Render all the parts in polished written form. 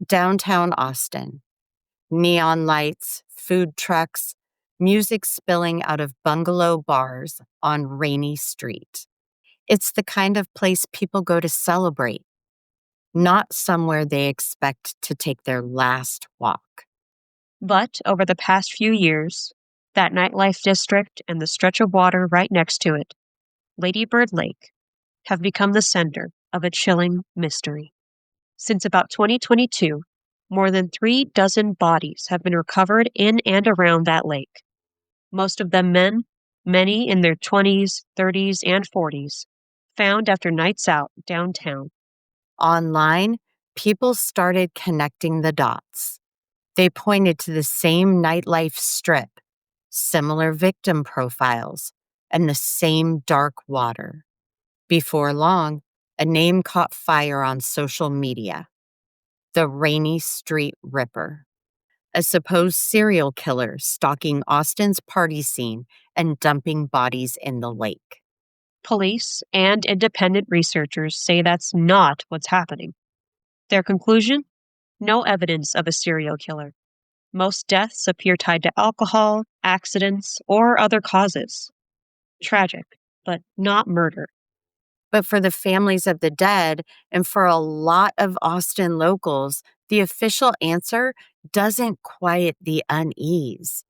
Downtown Austin. Neon lights, food trucks, music spilling out of bungalow bars on Rainey Street. It's the kind of place people go to celebrate, not somewhere they expect to take their last walk. But over the past few years, that nightlife district and the stretch of water right next to it, Lady Bird Lake, have become the center of a chilling mystery. Since about 2022, more than 36 bodies have been recovered in and around that lake. Most of them men, many in their 20s, 30s, and 40s, found after nights out downtown. Online, people started connecting the dots. They pointed to the same nightlife strip, similar victim profiles, and the same dark water. Before long, a name caught fire on social media: the Rainey Street Ripper, a supposed serial killer stalking Austin's party scene and dumping bodies in the lake. Police and independent researchers say that's not what's happening. Their conclusion? No evidence of a serial killer. Most deaths appear tied to alcohol, accidents, or other causes. Tragic, but not murder. But for the families of the dead and for a lot of Austin locals, the official answer doesn't quiet the unease.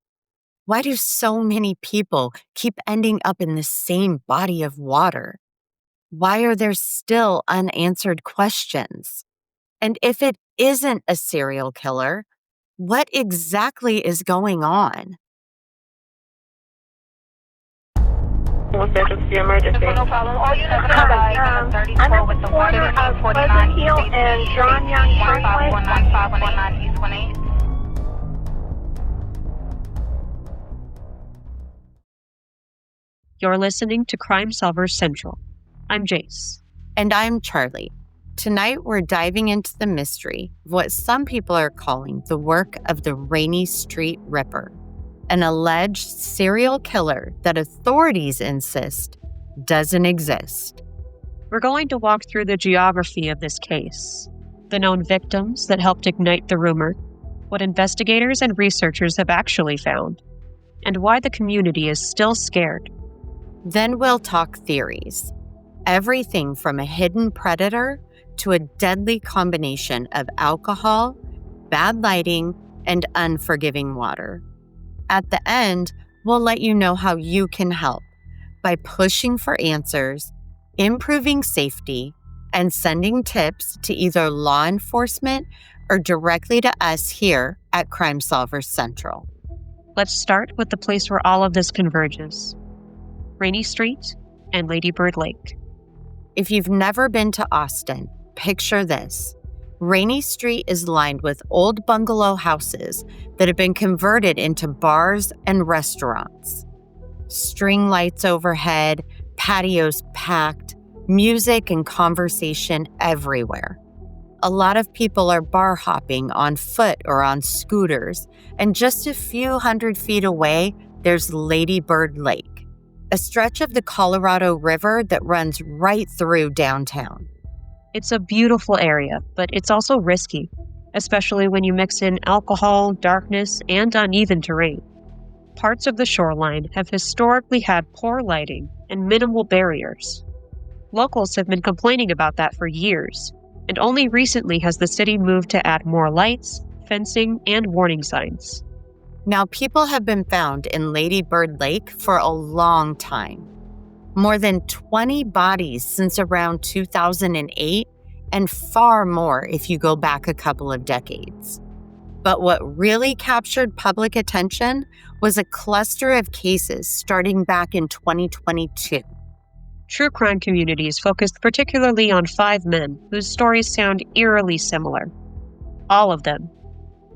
Why do so many people keep ending up in the same body of water? Why are there still unanswered questions? And if it isn't a serial killer, what exactly is going on? Emergency. No problem. All units Hi, I'm a reporter of Pleasant Hill and John Young Freeway. 1519519 East 18. You're listening to Crime Solvers Central. I'm Jayce. And I'm Charlie. Tonight, we're diving into the mystery of what some people are calling the work of the Rainey Street Ripper, an alleged serial killer that authorities insist doesn't exist. We're going to walk through the geography of this case, the known victims that helped ignite the rumor, what investigators and researchers have actually found, and why the community is still scared. Then we'll talk theories. Everything from a hidden predator to a deadly combination of alcohol, bad lighting, and unforgiving water. At the end, we'll let you know how you can help by pushing for answers, improving safety, and sending tips to either law enforcement or directly to us here at Crime Solvers Central. Let's start with the place where all of this converges: Rainey Street and Lady Bird Lake. If you've never been to Austin, picture this. Rainey Street is lined with old bungalow houses that have been converted into bars and restaurants. String lights overhead, patios packed, music and conversation everywhere. A lot of people are bar hopping on foot or on scooters, and just a few hundred feet away, there's Lady Bird Lake, a stretch of the Colorado River that runs right through downtown. It's a beautiful area, but it's also risky, especially when you mix in alcohol, darkness, and uneven terrain. Parts of the shoreline have historically had poor lighting and minimal barriers. Locals have been complaining about that for years, and only recently has the city moved to add more lights, fencing, and warning signs. Now, people have been found in Lady Bird Lake for a long time. More than 20 bodies since around 2008, and far more if you go back a couple of decades. But what really captured public attention was a cluster of cases starting back in 2022. True crime communities focused particularly on 5 men whose stories sound eerily similar. All of them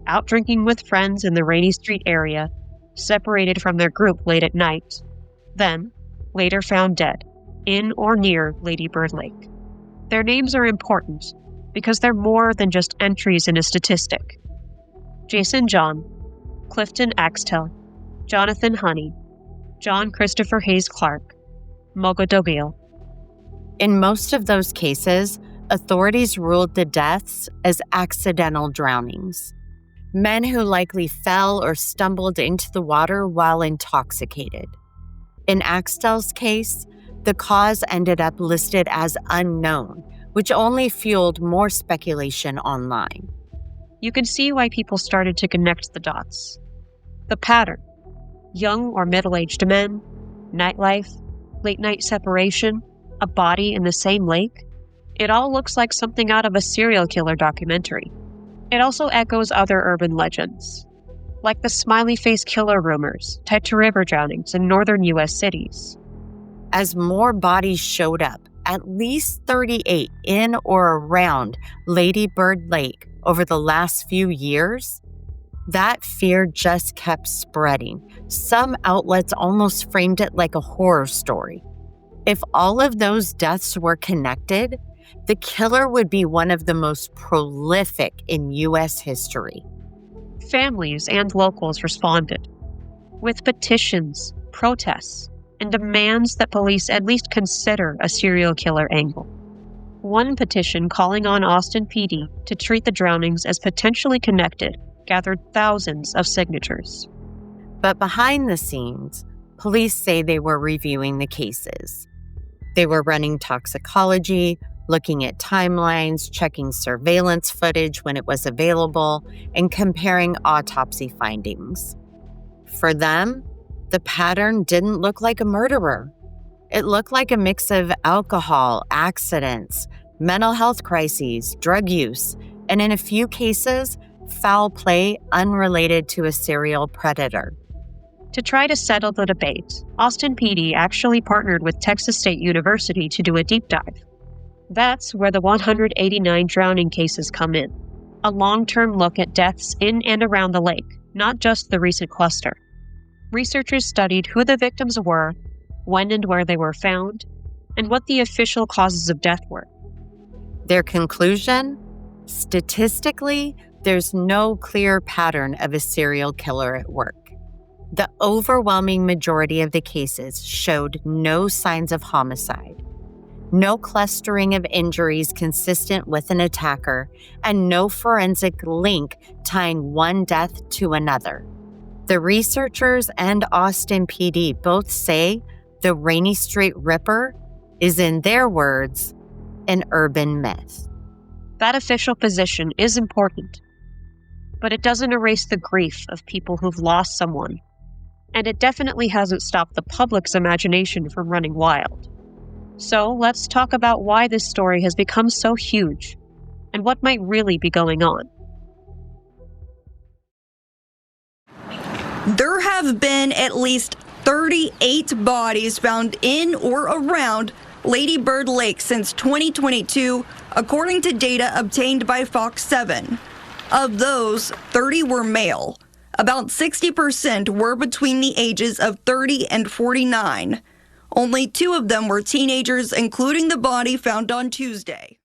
out drinking with friends in the Rainey Street area, separated from their group late at night, then later found dead in or near Lady Bird Lake. Their names are important because they're more than just entries in a statistic. Jayce and John, Clifton Axtell, Jonathan Honey, John Christopher Hayes Clark, Mogga Dogio. In most of those cases, Authorities ruled the deaths as accidental drownings. Men who likely fell or stumbled into the water while intoxicated. In Axtell's case, the cause ended up listed as unknown, which only fueled more speculation online. You can see why people started to connect the dots. The pattern: young or middle-aged men, nightlife, late-night separation, a body in the same lake. It all looks like something out of a serial killer documentary. It also echoes other urban legends, like the smiley face killer rumors tied to river drownings in northern U.S. cities. As more bodies showed up, at least 38 in or around Lady Bird Lake over the last few years, that fear just kept spreading. Some outlets almost framed it like a horror story. If all of those deaths were connected, the killer would be one of the most prolific in U.S. history. Families and locals responded with petitions, protests, and demands that police at least consider a serial killer angle. One petition calling on Austin PD to treat the drownings as potentially connected gathered thousands of signatures. But behind the scenes, police say they were reviewing the cases. They were running toxicology, looking at timelines, checking surveillance footage when it was available, and comparing autopsy findings. For them, the pattern didn't look like a murderer. It looked like a mix of alcohol, accidents, mental health crises, drug use, and in a few cases, foul play unrelated to a serial predator. To try to settle the debate, Austin PD actually partnered with Texas State University to do a deep dive. That's where the 189 drowning cases come in, a long-term look at deaths in and around the lake, not just the recent cluster. Researchers studied who the victims were, when and where they were found, and what the official causes of death were. Their conclusion? Statistically, there's no clear pattern of a serial killer at work. The overwhelming majority of the cases showed no signs of homicide, no clustering of injuries consistent with an attacker, and no forensic link tying one death to another. The researchers and Austin PD both say the Rainey Street Ripper is, in their words, an urban myth. That official position is important, but it doesn't erase the grief of people who've lost someone, and it definitely hasn't stopped the public's imagination from running wild. So let's talk about why this story has become so huge and what might really be going on. There have been at least 38 bodies found in or around Lady Bird Lake since 2022, according to data obtained by Fox 7. Of those, 30 were male. About 60% were between the ages of 30 and 49. Only 2 of them were teenagers, including the body found on Tuesday.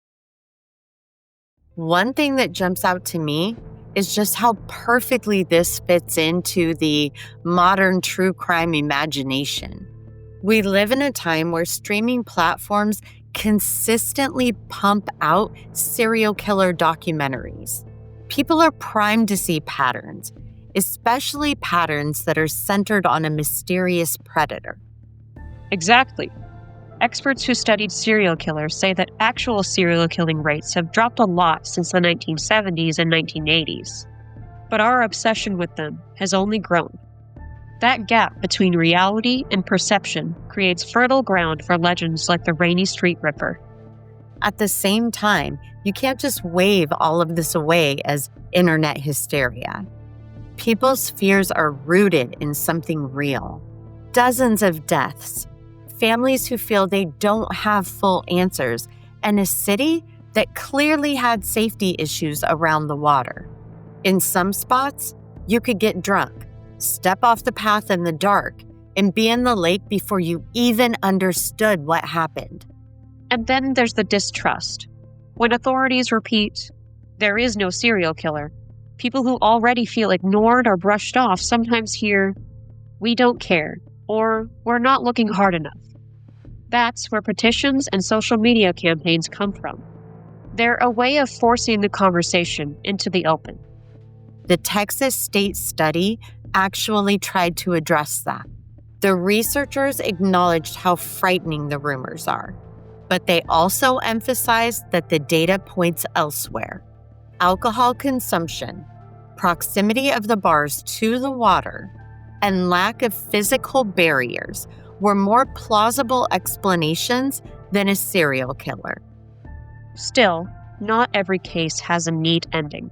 One thing that jumps out to me is just how perfectly this fits into the modern true crime imagination. We live in a time where streaming platforms consistently pump out serial killer documentaries. People are primed to see patterns, especially patterns that are centered on a mysterious predator. Exactly. Experts who studied serial killers say that actual serial killing rates have dropped a lot since the 1970s and 1980s. But our obsession with them has only grown. That gap between reality and perception creates fertile ground for legends like the Rainey Street Ripper. At the same time, you can't just wave all of this away as internet hysteria. People's fears are rooted in something real. Dozens of deaths, families who feel they don't have full answers, and a city that clearly had safety issues around the water. In some spots, you could get drunk, step off the path in the dark, and be in the lake before you even understood what happened. And then there's the distrust. When authorities repeat, "There is no serial killer," people who already feel ignored or brushed off sometimes hear, "We don't care," or "We're not looking hard enough." That's where petitions and social media campaigns come from. They're a way of forcing the conversation into the open. The Texas State study actually tried to address that. The researchers acknowledged how frightening the rumors are, but they also emphasized that the data points elsewhere. Alcohol consumption, proximity of the bars to the water, and lack of physical barriers were more plausible explanations than a serial killer. Still, not every case has a neat ending.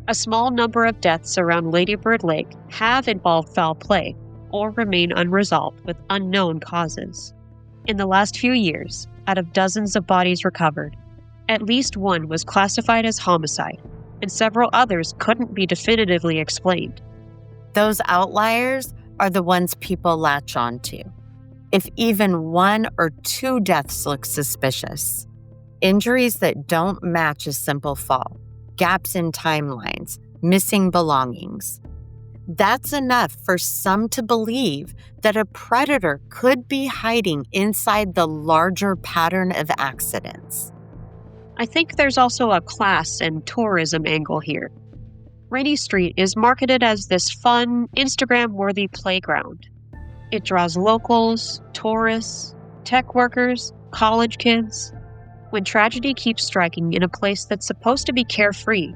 A small number of deaths around Lady Bird Lake have involved foul play or remain unresolved with unknown causes. In the last few years, out of dozens of bodies recovered, at least one was classified as homicide, and several others couldn't be definitively explained. Those outliers are the ones people latch onto. If even one or two deaths look suspicious, injuries that don't match a simple fall, gaps in timelines, missing belongings, that's enough for some to believe that a predator could be hiding inside the larger pattern of accidents. I think there's also a class and tourism angle here. Rainey Street is marketed as this fun, Instagram-worthy playground. It draws locals, tourists, tech workers, college kids. When tragedy keeps striking in a place that's supposed to be carefree,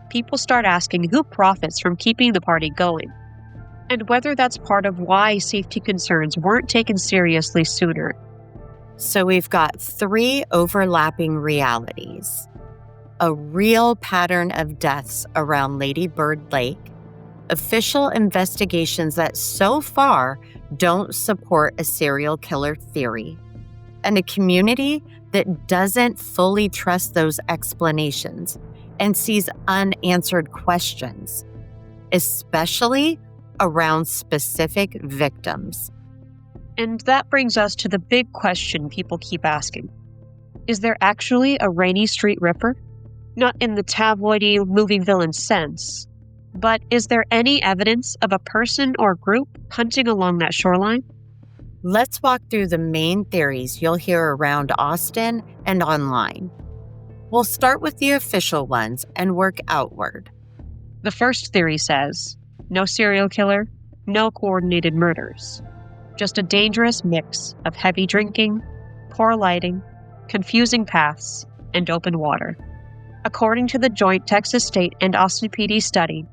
people start asking who profits from keeping the party going, and whether that's part of why safety concerns weren't taken seriously sooner. So we've got three overlapping realities. A real pattern of deaths around Lady Bird Lake, official investigations that so far don't support a serial killer theory, and a community that doesn't fully trust those explanations and sees unanswered questions, especially around specific victims. And that brings us to the big question people keep asking. Is there actually a Rainey Street Ripper? Not in the tabloidy movie villain sense, but is there any evidence of a person or group hunting along that shoreline? Let's walk through the main theories you'll hear around Austin and online. We'll start with the official ones and work outward. The first theory says, no serial killer, no coordinated murders. Just a dangerous mix of heavy drinking, poor lighting, confusing paths, and open water. According to the joint Texas State and Austin PD study,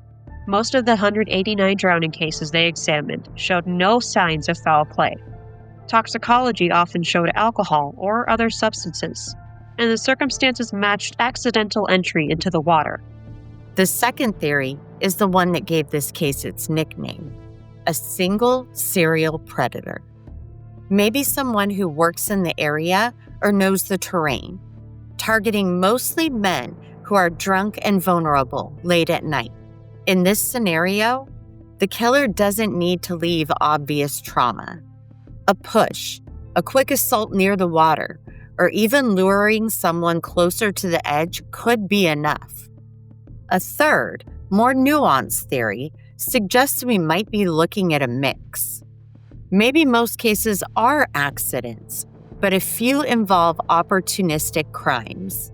most of the 189 drowning cases they examined showed no signs of foul play. Toxicology often showed alcohol or other substances, and the circumstances matched accidental entry into the water. The second theory is the one that gave this case its nickname, a single serial predator. Maybe someone who works in the area or knows the terrain, targeting mostly men who are drunk and vulnerable late at night. In this scenario, the killer doesn't need to leave obvious trauma. A push, a quick assault near the water, or even luring someone closer to the edge could be enough. A third, more nuanced theory suggests we might be looking at a mix. Maybe most cases are accidents, but a few involve opportunistic crimes.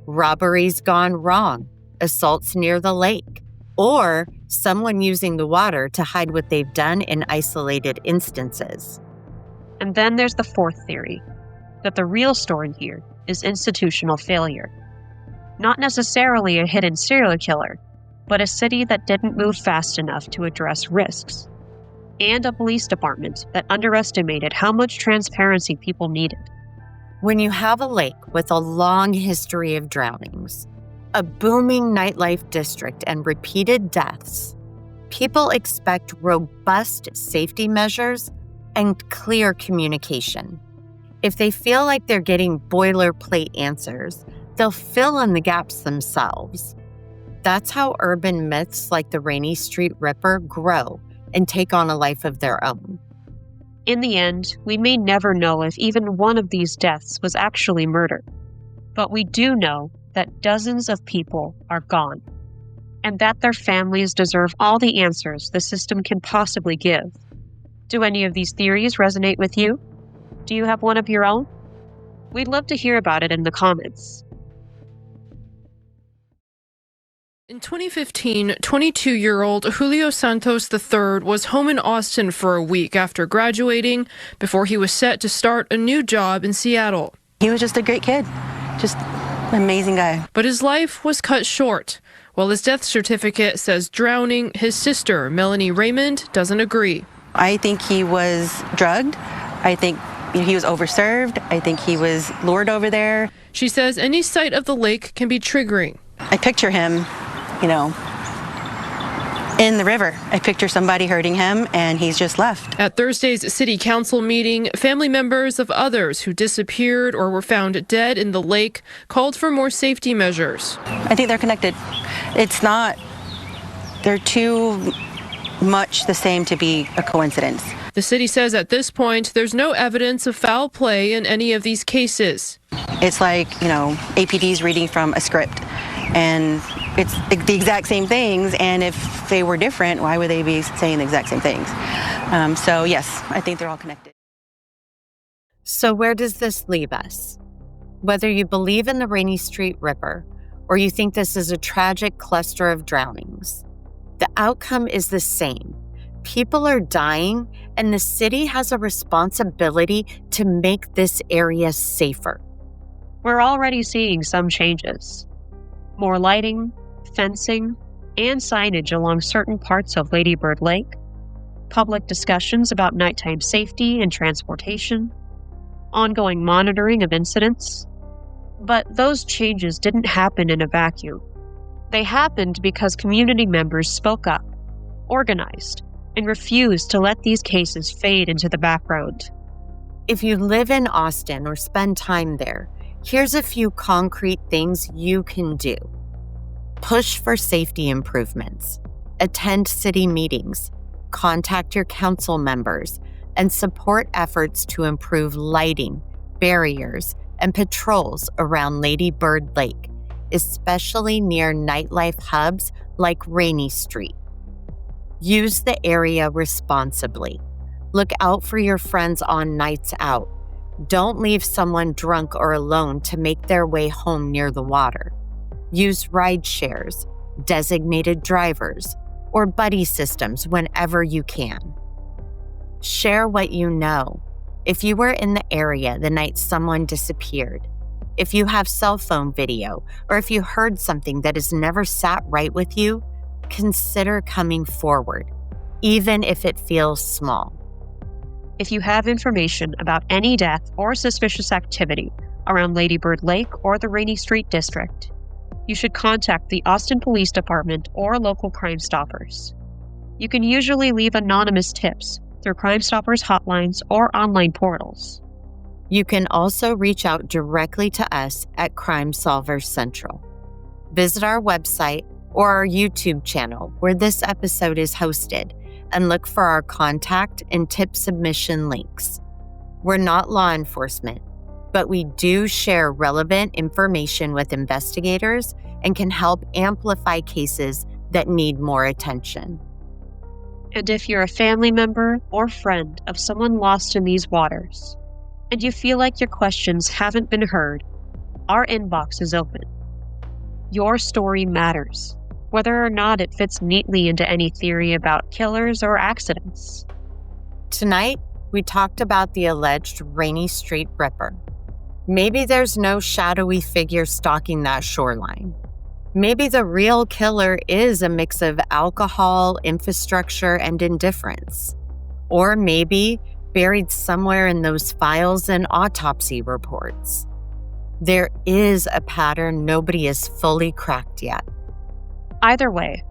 Robberies gone wrong, assaults near the lake, or someone using the water to hide what they've done in isolated instances. And then there's the fourth theory, that the real story here is institutional failure. Not necessarily a hidden serial killer, but a city that didn't move fast enough to address risks, and a police department that underestimated how much transparency people needed. When you have a lake with a long history of drownings, a booming nightlife district, and repeated deaths, people expect robust safety measures and clear communication. If they feel like they're getting boilerplate answers, they'll fill in the gaps themselves. That's how urban myths like the Rainey Street Ripper grow and take on a life of their own. In the end, we may never know if even one of these deaths was actually murder, but we do know that dozens of people are gone, and that their families deserve all the answers the system can possibly give. Do any of these theories resonate with you? Do you have one of your own? We'd love to hear about it in the comments. In 2015, 22-year-old Julio Santos III was home in Austin for a week after graduating before he was set to start a new job in Seattle. He was just a great kid, just an amazing guy. But his life was cut short. While his death certificate says drowning, his sister, Melanie Raymond, doesn't agree. I think he was drugged. I think he was overserved. I think he was lured over there. She says any sight of the lake can be triggering. I picture him, in the river. I picture somebody hurting him, and he's just left. At Thursday's city council meeting, family members of others who disappeared or were found dead in the lake called for more safety measures. I think they're connected. They're too much the same to be a coincidence. The city says at this point, there's no evidence of foul play in any of these cases. It's like, APD's reading from a script, and it's the exact same things, and if they were different, why would they be saying the exact same things? So yes, I think they're all connected. So where does this leave us? Whether you believe in the Rainey Street Ripper or you think this is a tragic cluster of drownings, the outcome is the same. People are dying, and the city has a responsibility to make this area safer. We're already seeing some changes. More lighting, fencing, and signage along certain parts of Lady Bird Lake, public discussions about nighttime safety and transportation, ongoing monitoring of incidents. But those changes didn't happen in a vacuum. They happened because community members spoke up, organized, and refused to let these cases fade into the background. If you live in Austin or spend time there, here's a few concrete things you can do. Push for safety improvements. Attend city meetings. Contact your council members and support efforts to improve lighting, barriers, and patrols around Lady Bird Lake, especially near nightlife hubs like Rainey Street. Use the area responsibly. Look out for your friends on nights out. Don't leave someone drunk or alone to make their way home near the water. Use ride shares, designated drivers, or buddy systems whenever you can. Share what you know. If you were in the area the night someone disappeared, if you have cell phone video, or if you heard something that has never sat right with you, consider coming forward, even if it feels small. If you have information about any death or suspicious activity around Lady Bird Lake or the Rainey Street District, you should contact the Austin Police Department or local Crime Stoppers. You can usually leave anonymous tips through Crime Stoppers hotlines or online portals. You can also reach out directly to us at Crime Solvers Central. Visit our website or our YouTube channel where this episode is hosted and look for our contact and tip submission links. We're not law enforcement, but we do share relevant information with investigators and can help amplify cases that need more attention. And if you're a family member or friend of someone lost in these waters, and you feel like your questions haven't been heard, our inbox is open. Your story matters, whether or not it fits neatly into any theory about killers or accidents. Tonight, we talked about the alleged Rainey Street Ripper. Maybe there's no shadowy figure stalking that shoreline. Maybe the real killer is a mix of alcohol, infrastructure, and indifference. Or maybe buried somewhere in those files and autopsy reports. There is a pattern nobody has fully cracked yet. Either way,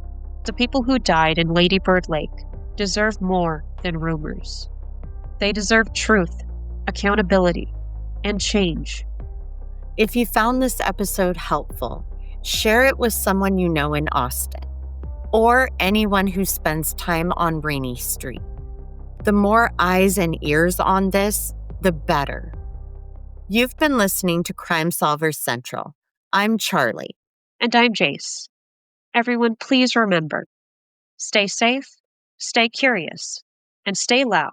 the people who died in Lady Bird Lake deserve more than rumors. They deserve truth, accountability, and change. If you found this episode helpful, share it with someone you know in Austin, or anyone who spends time on Rainey Street. The more eyes and ears on this, the better. You've been listening to Crime Solvers Central. I'm Charlie. And I'm Jayce. Everyone, please remember, stay safe, stay curious, and stay loud.